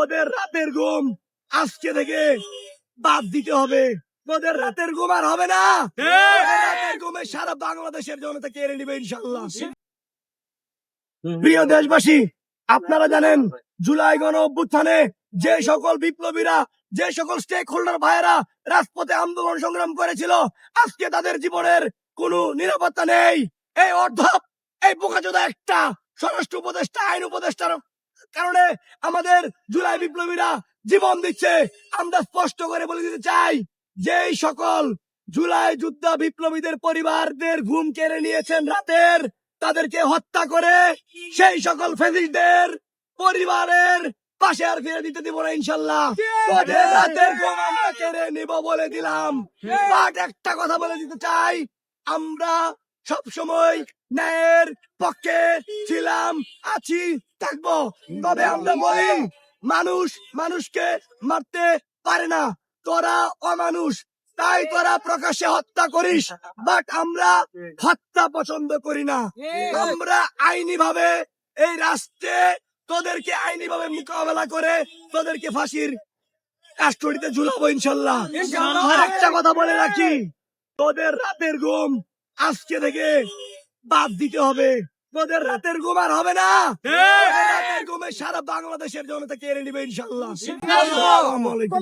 তোদের রাতের ঘুম আজকে থেকে বাদ দিতে হবে। তোদের রাতের ঘুম আর হবে না। তোদের রাতের ঘুমে সারা বাংলাদেশের জনতা কেড়ে নিবে ইনশাল্লাহ। প্রিয় দেশবাসী, আপনারা জানেন জুলাই গণ অভ্যুত্থানে যে সকল বিপ্লবীরা, যে সকল স্টেক হোল্ডার ভাইয়েরা রাজপথে আন্দোলন সংগ্রাম করেছিল, আজকে তাদের জীবনের কোনো নিরাপত্তা নেই। এই অর্ধপ, এই বোকাচোদা একটা স্বরাষ্ট্র উপদেষ্টা, আইন উপদেষ্টার কারণে আমাদের জুলাই বিপ্লবীরা জীবন দিচ্ছে। আমরা স্পষ্ট করে বলে দিতে চাই, যেই সকল জুলাই যোদ্ধা বিপ্লবীদের পরিবারদের ঘুম কেড়ে নিয়েছেন রাতের, তাদেরকে হত্যা করে সেই সকল ফ্যাসিস্টদের পরিবারের পাশে আর ফিরে দিতে দিব না ইনশাল্লাহ। তোদের রাতের ঘুম আমরা কেড়ে নিব বলে দিলাম। বাট একটা কথা বলে দিতে চাই, আমরা সবসময় ন্যায়ের পক্ষে ছিলাম, আছি, থাকবো। তবে আমরা বলি, মানুষ মানুষকে মারতে পারে না। তোরা অমানুষ, তাই তোরা প্রকাশ্যে হত্যা করিস, বাট আমরা হত্যা পছন্দ করি না। আমরা আইনি ভাবে এই রাষ্ট্রে তোদেরকে আইনি ভাবে মোকাবেলা করে তোদেরকে ফাঁসির কাস্টডিতে ঝুলাবো ইনশাল্লাহ। আর একটা কথা বলে রাখি, তোদের রাতের ঘুম আজকে থেকে বাদ দিতে হবে। তোদের রাতের ঘুম আর হবে না। তোদের রাতের ঘুমে সারা বাংলাদেশের জনতা কেড়ে নিবে ইনশাল্লাহ। আসসালামু আলাইকুম।